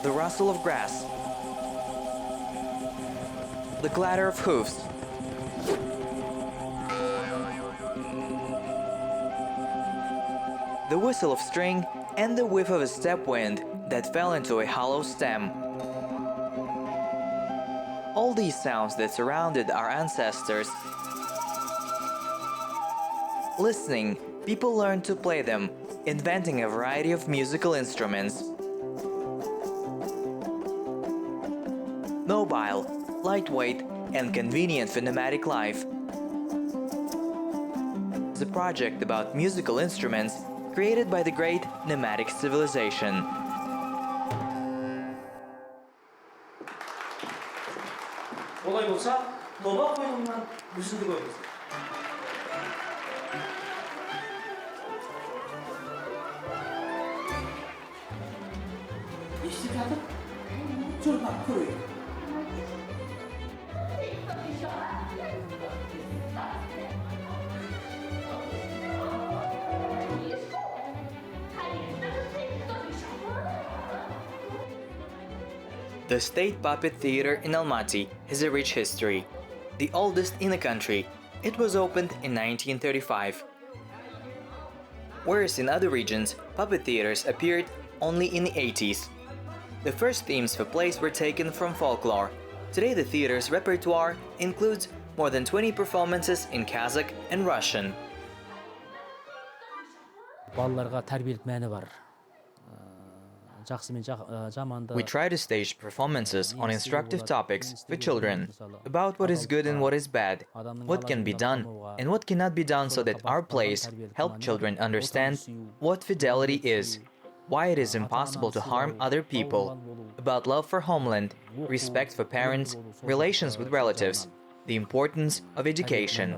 the rustle of grass, the clatter of hoofs, the whistle of string, and the whiff of a step wind that fell into a hollow stem. All these sounds that surrounded our ancestors. Listening, people learned to play them, inventing a variety of musical instruments. Mobile, lightweight, and convenient for nomadic life. It's a project about musical instruments created by the great nomadic civilization. олай болса, доба қойылымнан үзінді көріңіз. Естіп жатыр? Жүр бар, көрейік. The State Puppet Theater in Almaty has a rich history, the oldest in the country. It was opened in 1935. Whereas in other regions, puppet theaters appeared only in the 80s. The first themes for plays were taken from folklore. Today the theater's repertoire includes more than 20 performances in Kazakh and Russian. Балаларға тәрбиелік мәні бар. We try to stage performances on instructive topics for children, about what is good and what is bad, what can be done and what cannot be done, so that our plays help children understand what fidelity is, why it is impossible to harm other people, about love for homeland, respect for parents, relations with relatives, the importance of education.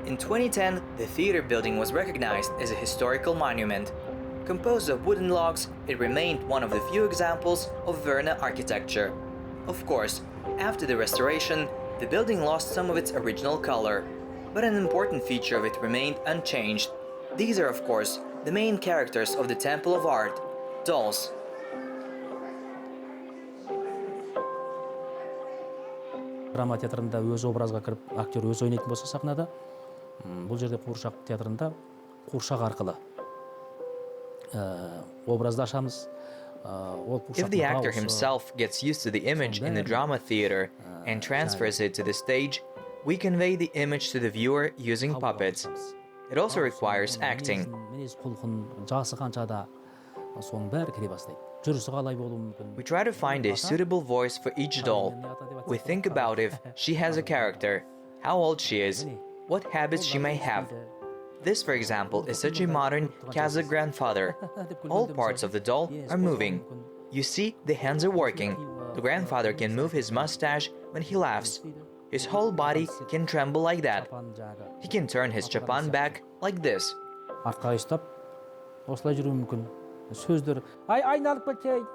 In 2010, the theater building was recognized as a historical monument. Composed of wooden logs, it remained one of the few examples of Verna architecture. Of course, after the restoration, the building lost some of its original color, but an important feature of it remained unchanged. These are, of course, the main characters of the Temple of Art, dolls. Драма театрында өз образға кіріп, актер өз ойнайтын болса сахнада, бұл жерде қуыршақ театрында қуыршақ арқылы образды ашамыз. If the actor himself gets used to the image in the drama theater and transfers it to the stage, we convey the image to the viewer using puppets. It also requires acting. We try to find a suitable voice for each doll. We think about if she has a character, how old she is, what habits she may have. This, for example, is such a modern Kazakh grandfather. All parts of the doll are moving. You see, the hands are working. The grandfather can move his mustache when he laughs. His whole body can tremble like that. He can turn his chapan back like this. Сөздер. Айналып кетейін.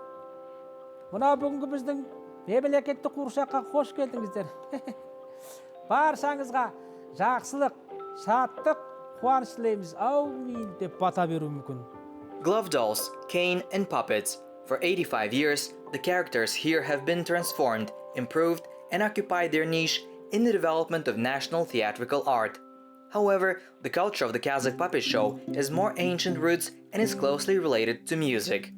Мына бүгінгі біздің мемлекеттік қуыршаққа қош келдіңіздер. Баршаңызға жақсылық, шаттық, қуаныш тілейміз. Аумин деп бата беру мүмкін. Glove dolls, cane and puppets. For 85 years, the characters here have been transformed, improved, and occupied their niche in the development of national theatrical art. However, the culture of the Kazakh puppet show has more ancient roots and is closely related to music.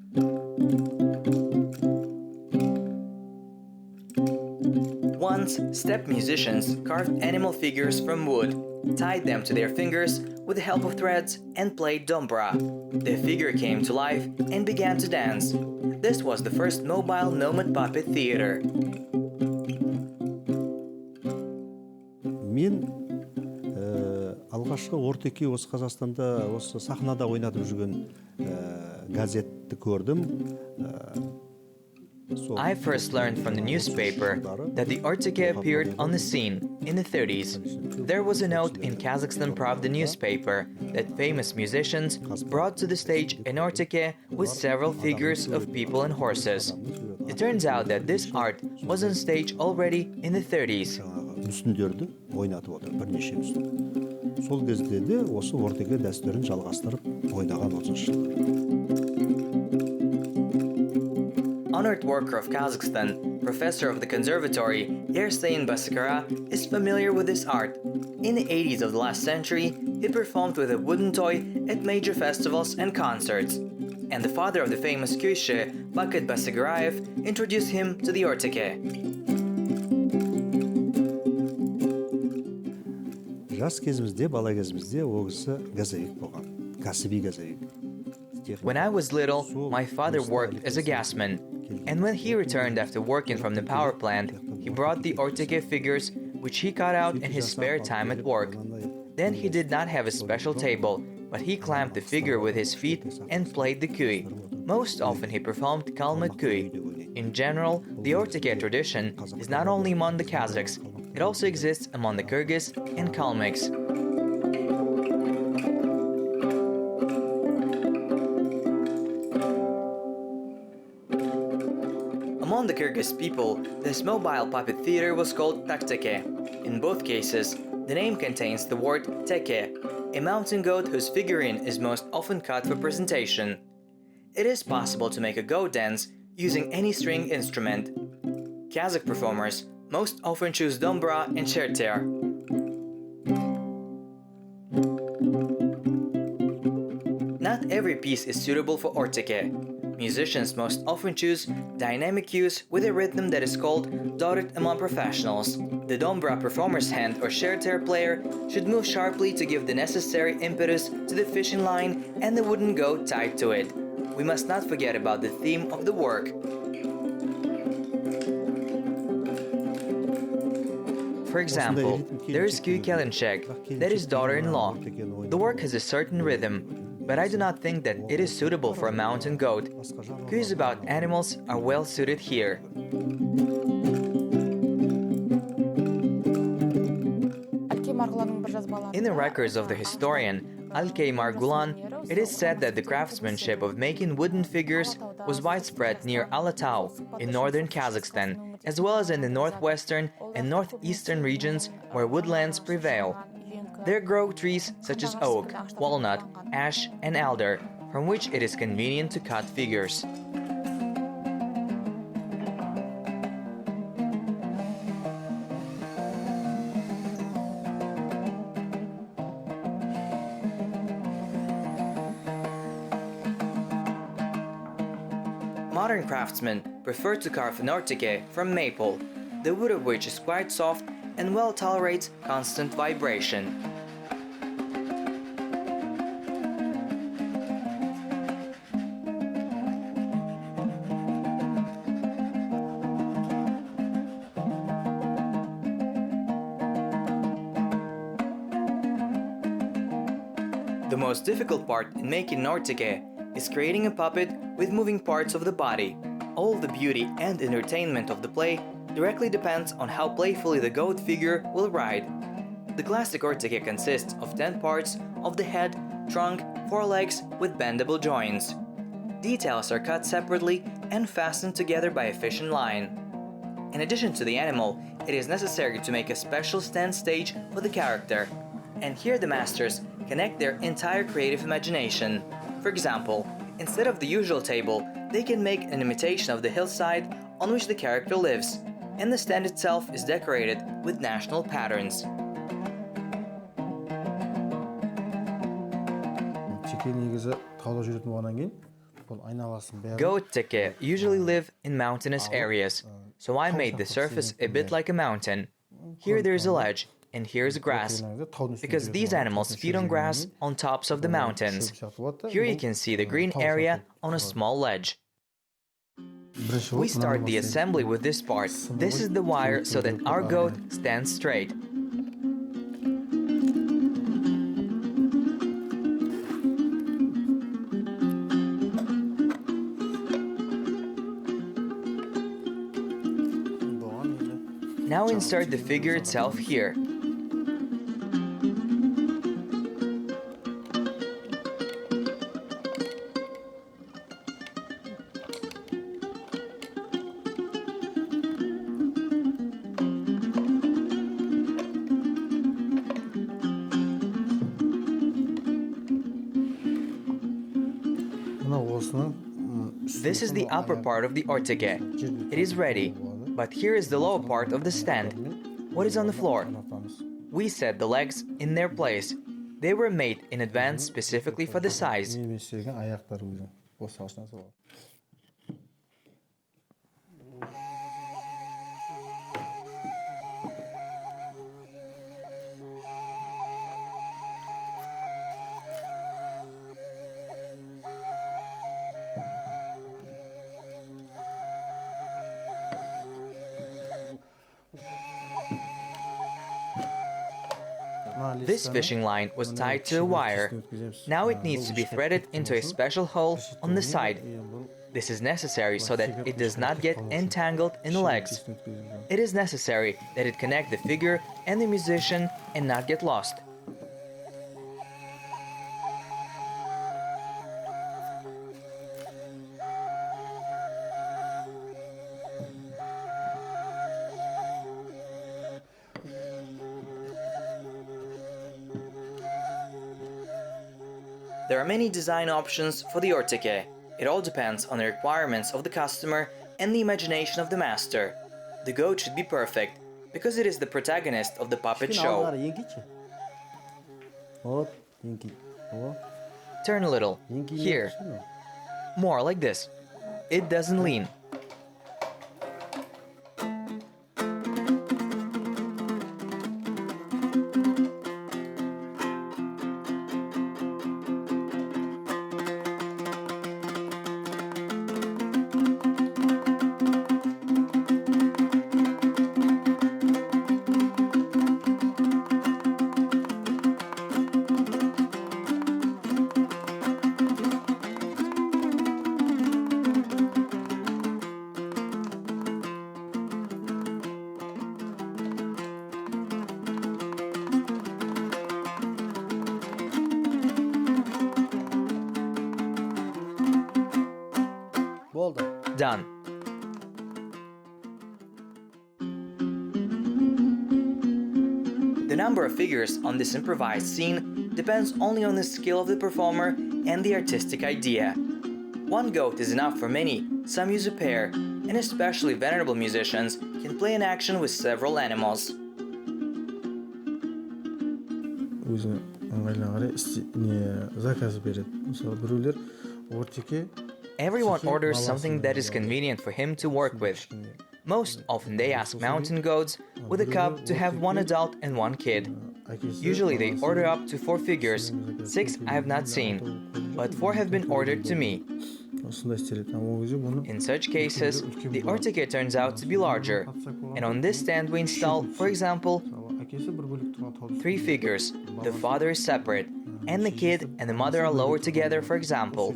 Once, steppe musicians carved animal figures from wood, tied them to their fingers with the help of threads, and played dombra. The figure came to life and began to dance. This was the first mobile nomad puppet theater. Алғашқы Orteke осы Қазақстанда осы сахнада ойнатып жүрген газетті көрдім. I first learned from the newspaper that the Orteke appeared on the scene in the 30s. There was a note in Kazakhstan Pravda newspaper that famous musicians brought to the stage an Orteke with several figures of people and horses. It turns out that this art was on stage already in the 30s. мүсіндерді ойнатып отыр, бірнеше мүсін. Сол кезде де осы ортеке дәстүрін жалғастырып ойнаған 30 жылдар. Honored worker of Kazakhstan, professor of the conservatory, Yersayin Basikara, is familiar with this art. In the 80s of the last century, he performed with a wooden toy at major festivals and concerts. And the father of the famous Kyushe, Bakat Basigarayev, introduced him to the Orteke. Жас кезімізде, бала кезімізде ол кісі газовик болған, кәсіби газовик. When I was little, my father worked as a gasman, and when he returned after working from the power plant, he brought the Orteke figures, which he cut out in his spare time at work. Then he did not have a special table, but he clamped the figure with his feet and played the kui. Most often he performed kalma kui. In general, the Orteke tradition is not only among the Kazakhs, it also exists among the Kyrgyz and Kalmyks. Among the Kyrgyz people, this mobile puppet theater was called takteke. In both cases, the name contains the word teke, a mountain goat whose figurine is most often cut for presentation. It is possible to make a goat dance using any string instrument. Kazakh performers most often choose dombra and sherter. Not every piece is suitable for Orteke. Musicians most often choose dynamic cues with a rhythm that is called dotted among professionals. The dombra performer's hand or sherter player should move sharply to give the necessary impetus to the fishing line and the wooden goat tied to it. We must not forget about the theme of the work. For example, there is Kuy Kelinchek, that is daughter-in-law. The work has a certain rhythm, but I do not think that it is suitable for a mountain goat. Cues about animals are well suited here. In the records of the historian Alkay Margulan, it is said that the craftsmanship of making wooden figures was widespread near Alatau in northern Kazakhstan, as well as in the northwestern and northeastern regions where woodlands prevail. There grow trees such as oak, walnut, ash, and alder, from which it is convenient to cut figures. Modern craftsmen prefer to carve an Orteke from maple, the wood of which is quite soft and well tolerates constant vibration. The most difficult part in making an Orteke is creating a puppet with moving parts of the body. All the beauty and entertainment of the play directly depends on how playfully the goat figure will ride. The classic Orteke consists of 10 parts of the head, trunk, forelegs with bendable joints. Details are cut separately and fastened together by a fishing line. In addition to the animal, it is necessary to make a special stand stage for the character. And here the masters connect their entire creative imagination. For example, instead of the usual table, they can make an imitation of the hillside on which the character lives, and the stand itself is decorated with national patterns. Goat teke usually live in mountainous areas, so I made the surface a bit like a mountain. Here there is a ledge, and here is grass, because these animals feed on grass on tops of the mountains. Here you can see the green area on a small ledge. We start the assembly with this part. This is the wire so that our goat stands straight. Now insert the figure itself here. This is the upper part of the Orteke. It is ready, but here is the lower part of the stand. What is on the floor? We set the legs in their place. They were made in advance specifically for the size. This fishing line was tied to a wire. Now it needs to be threaded into a special hole on the side. This is necessary so that it does not get entangled in the legs. It is necessary that it connect the figure and the musician and not get lost. There are many design options for the Orteke. It all depends on the requirements of the customer and the imagination of the master. The goat should be perfect, because it is the protagonist of the puppet show. Turn a little. Here. More like this. It doesn't lean. Done. The number of figures on this improvised scene depends only on the skill of the performer and the artistic idea. One goat is enough for many, some use a pair, and especially venerable musicians can play an action with several animals. Everyone orders something that is convenient for him to work with. Most often they ask mountain goats with a cub to have one adult and one kid. Usually they order up to 4 figures. 6 I have not seen, but 4 have been ordered to me. In such cases, the Orteke turns out to be larger, and on this stand we install, for example, 3 figures. The father is separate, and the kid and the mother are lowered together, for example.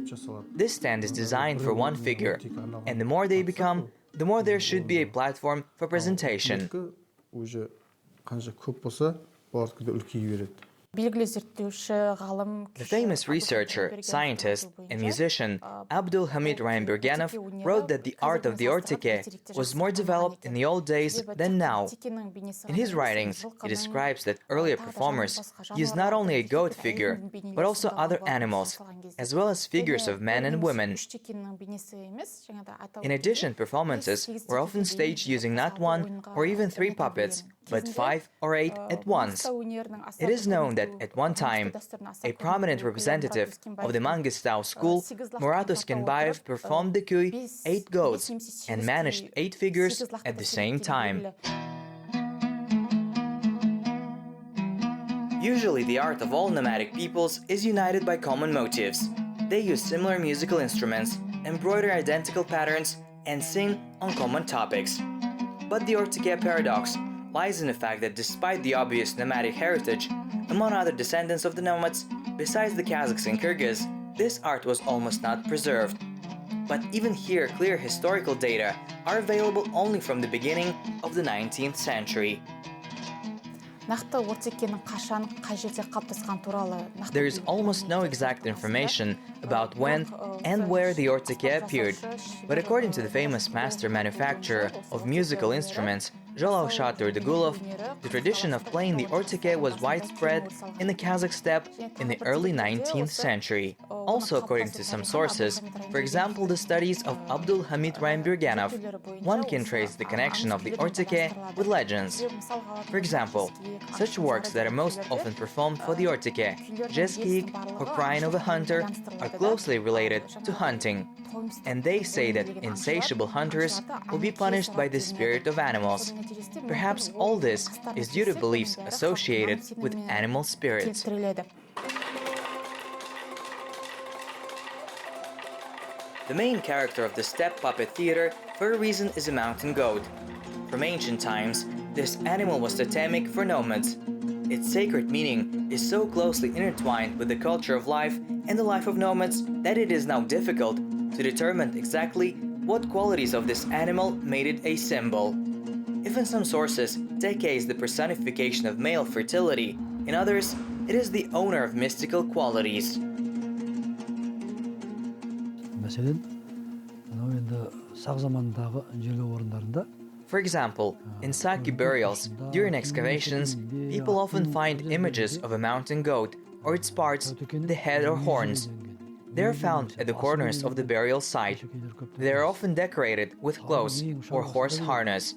This stand is designed for 1 figure, and the more they become, the more there should be a platform for presentation. The famous researcher, scientist, and musician Abdul Hamid Raimberganov wrote that the art of the Orteke was more developed in the old days than now. In his writings, he describes that earlier performers used not only a goat figure, but also other animals, as well as figures of men and women. In addition, performances were often staged using not 1 or even 3 puppets, but 5 or 8 at once. It is known that at one time, a prominent representative of the Mangistau school, Murat Özkenbayev, performed the kui 8 goats and managed 8 figures at the same time. Usually the art of all nomadic peoples is united by common motives. They use similar musical instruments, embroider identical patterns, and sing on common topics. But the Orteke paradox lies in the fact that despite the obvious nomadic heritage, among other descendants of the nomads, besides the Kazakhs and Kyrgyz, this art was almost not preserved. But even here, clear historical data are available only from the beginning of the 19th century. There is almost no exact information about when and where the Orteke appeared, but according to the famous master manufacturer of musical instruments, Joly Degulov, the tradition of playing the Orteke was widespread in the Kazakh steppe in the early 19th century. Also, according to some sources, for example the studies of Abdul Hamid Raimbirganov, one can trace the connection of the Orteke with legends. For example, such works that are most often performed for the Orteke, Jeskik or Crying of a Hunter, are closely related to hunting. And they say that insatiable hunters will be punished by the spirit of animals. Perhaps all this is due to beliefs associated with animal spirits. The main character of the steppe puppet theater, for a reason, is a mountain goat. From ancient times, this animal was totemic for nomads. Its sacred meaning is so closely intertwined with the culture of life and the life of nomads that it is now difficult to determine exactly what qualities of this animal made it a symbol. If in some sources, Teke is the personification of male fertility, in others, it is the owner of mystical qualities. Мәселен, мынау енді сақ заманындағы жерлеу орындарында For example, in Saki burials, during excavations, people often find images of a mountain goat or its parts, the head or horns. They are found at the corners of the burial site. They are often decorated with clothes or horse harness.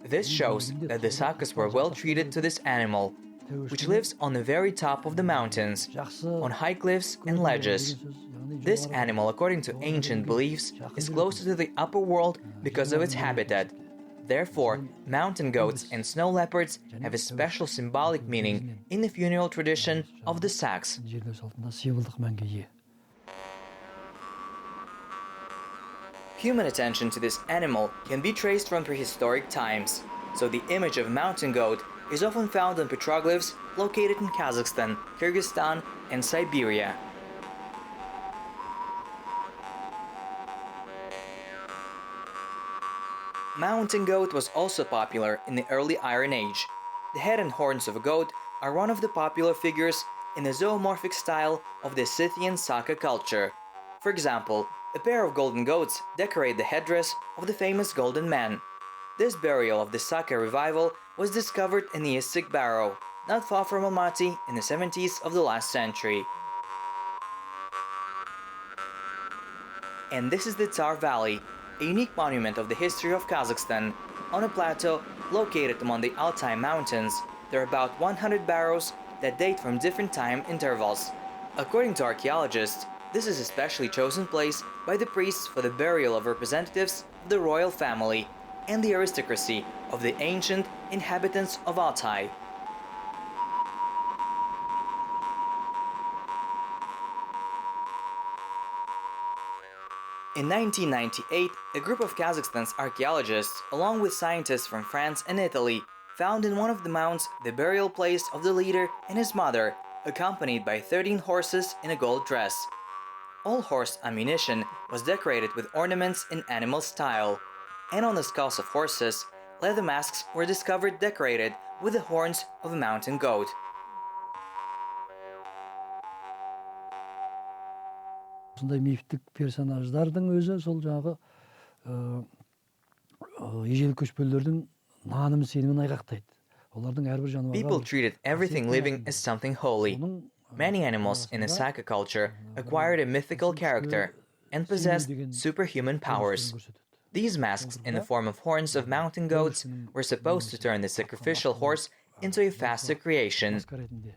This shows that the Sakas were well treated to this animal, which lives on the very top of the mountains, on high cliffs and ledges. This animal, according to ancient beliefs, is closer to the upper world because of its habitat. Therefore, mountain goats and snow leopards have a special symbolic meaning in the funeral tradition of the Saks. Human attention to this animal can be traced from prehistoric times, so the image of a mountain goat is often found on petroglyphs located in Kazakhstan, Kyrgyzstan, and Siberia. Mountain goat was also popular in the early Iron Age. The head and horns of a goat are one of the popular figures in the zoomorphic style of the Scythian Saka culture. For example, a pair of golden goats decorate the headdress of the famous Golden Man. This burial of the Saka revival was discovered in the Issyk Barrow, not far from Almaty in the 70s of the last century. And this is the Tsar Valley, a unique monument of the history of Kazakhstan. On a plateau located among the Altai Mountains, there are about 100 barrows that date from different time intervals. According to archaeologists, this is a specially chosen place by the priests for the burial of representatives of the royal family and the aristocracy of the ancient inhabitants of Altai. In 1998, a group of Kazakhstan's archaeologists, along with scientists from France and Italy, found in one of the mounds the burial place of the leader and his mother, accompanied by 13 horses in a gold dress. All horse ammunition was decorated with ornaments in animal style, and on the skulls of horses, leather masks were discovered decorated with the horns of a mountain goat. Сондай мифтік персонаждардың өзі сол жағы ежелгі көшпелілердің наным сенімін айғақтайды. Олардың әрбір жануарға People treated everything living as something holy. Many animals in the Saka culture acquired a mythical character and possessed superhuman powers. These masks, in the form of horns of mountain goats, were supposed to turn the sacrificial horse into a faster creation,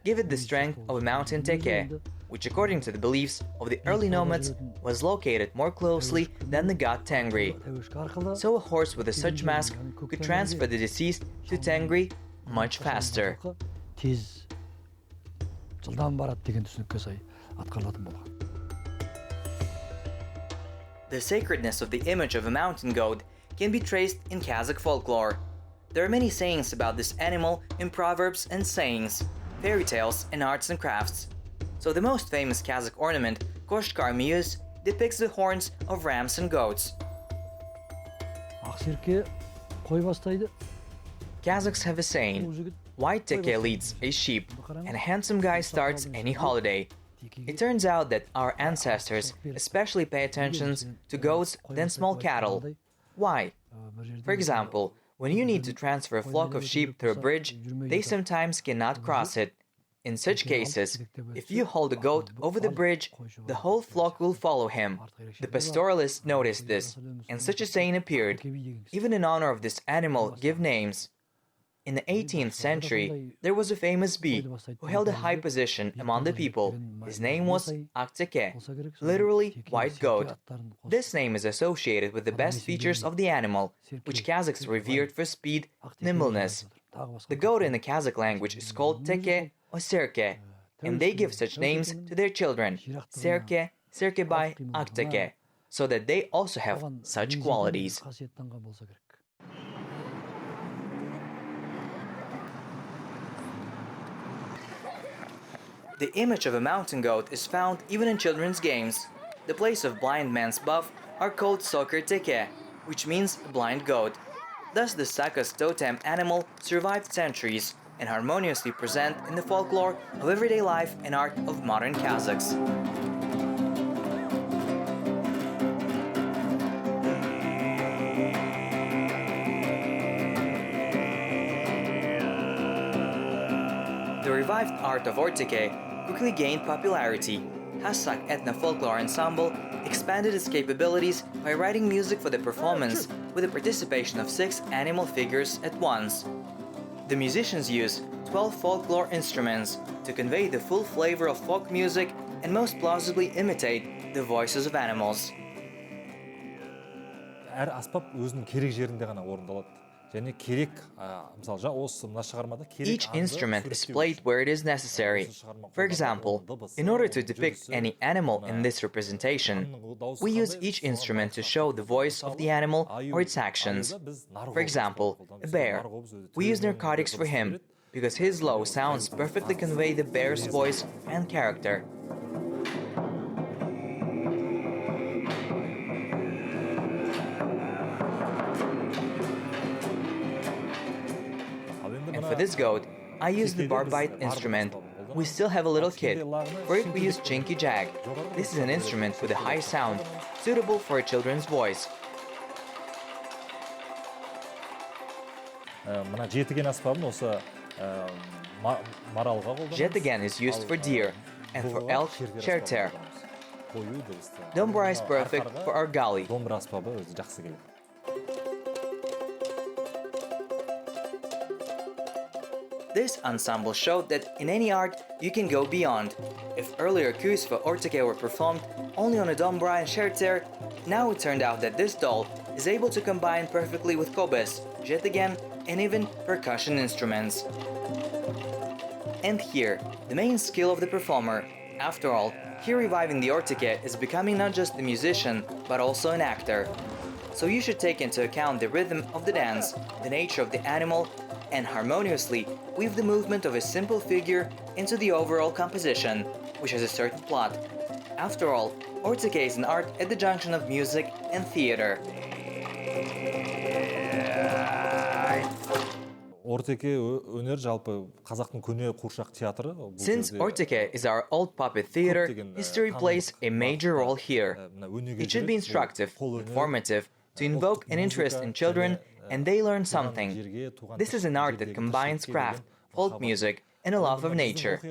give it the strength of a mountain teke, which according to the beliefs of the early nomads was located more closely than the god Tengri. So a horse with such mask could transfer the deceased to Tengri much faster. Тез жылдам барады деген түсінікке сай атқарылатын болған. The sacredness of the image of a mountain goat can be traced in Kazakh folklore. There are many sayings about this animal in proverbs and sayings, fairy tales and arts and crafts. So the most famous Kazakh ornament, Koshkar Miyuz, depicts the horns of rams and goats. Ақсерке қой бастайды. Kazakhs have a saying, white teke leads a sheep, and a handsome guy starts any holiday. It turns out that our ancestors especially pay attention to goats than small cattle. Why? For example, When you need to transfer a flock of sheep through a bridge, they sometimes cannot cross it. In such cases, if you hold a goat over the bridge, the whole flock will follow him. The pastoralists noticed this, and such a saying appeared. Even in honor of this animal, give names. In the 18th century, there was a famous bee who held a high position among the people. His name was Orteke, literally white goat. This name is associated with the best features of the animal, which Kazakhs revered for speed, nimbleness. The goat in the Kazakh language is called teke or serke, and they give such names to their children, serke, serke by Orteke, so that they also have such qualities. The image of a mountain goat is found even in children's games. The place of blind man's buff are called soccer teke, which means blind goat. Thus the Sakha's totem animal survived centuries and harmoniously present in the folklore of everyday life and art of modern Kazakhs. The revived art of Orteke quickly gained popularity. Hassak Ethno-Folklore Ensemble expanded its capabilities by writing music for the performance with the participation of 6 animal figures at once. The musicians use 12 folklore instruments to convey the full flavor of folk music and most plausibly imitate the voices of animals. Әр аспап өзінің керек жерінде ғана орындалады. Және керек, мысалы, осы мына шығармада керек. Each instrument is played where it is necessary. For example, in order to depict any animal in this representation, we use each instrument to show the voice of the animal or its actions. For example, a bear. We use narcotics for him, because his low sounds perfectly convey the bear's voice and character. And for this goat, I used the barbite instrument. We still have a little kit. For it we use chinky jag. This is an instrument with a high sound, suitable for a children's voice. Мына жетіген аспабын осы маралға қолданамыз. Jibek is used for deer, and for elk, sherter. Dombra is perfect for our Joly. Домбра аспабы өзі жақсы келеді. This ensemble showed that in any art you can go beyond. If earlier coups for Orteke were performed only on a dombra and sherter, now it turned out that this doll is able to combine perfectly with kobes, Jibek, and even percussion instruments. And here, the main skill of the performer. After all, here reviving the Orteke is becoming not just a musician, but also an actor. So you should take into account the rhythm of the dance, the nature of the animal, and harmoniously weave the movement of a simple figure into the overall composition, which has a certain plot. After all, Orteke is an art at the junction of music and theater. Orteke өнер жалпы қазақтың көне қуыршақ театры. Since Orteke is our old puppet theater, history plays a major role here. It should be instructive, informative, to invoke an interest in children, and they learn something. This is an art that combines craft, folk music, and a love of nature.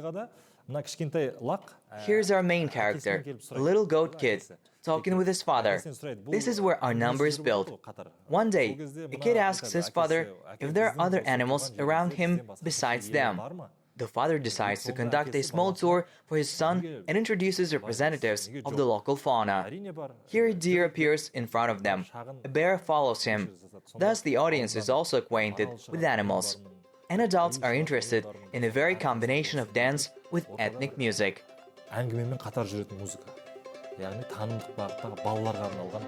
Here's our main character, a little goat kid, talking with his father. This is where our number is built. One day, a kid asks his father if there are other animals around him besides them. The father decides to conduct a small tour for his son and introduces representatives of the local fauna. Here a deer appears in front of them. A bear follows him. Thus the audience is also acquainted with animals. And adults are interested in the very combination of dance with ethnic music. Әңгімемен қатар жүретін музыка. Яғни танымдық бағыттағы балаларға арналған.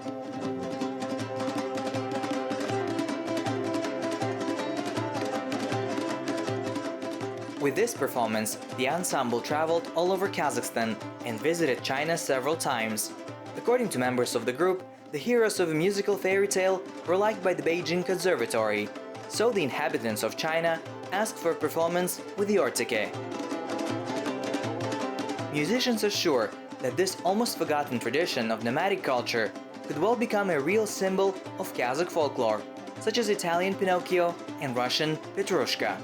With this performance, the ensemble traveled all over Kazakhstan and visited China several times. According to members of the group, the heroes of a musical fairy tale were liked by the Beijing Conservatory. So the inhabitants of China asked for a performance with the Orteke. Musicians are sure that this almost forgotten tradition of nomadic culture could well become a real symbol of Kazakh folklore, such as Italian Pinocchio and Russian Petrushka.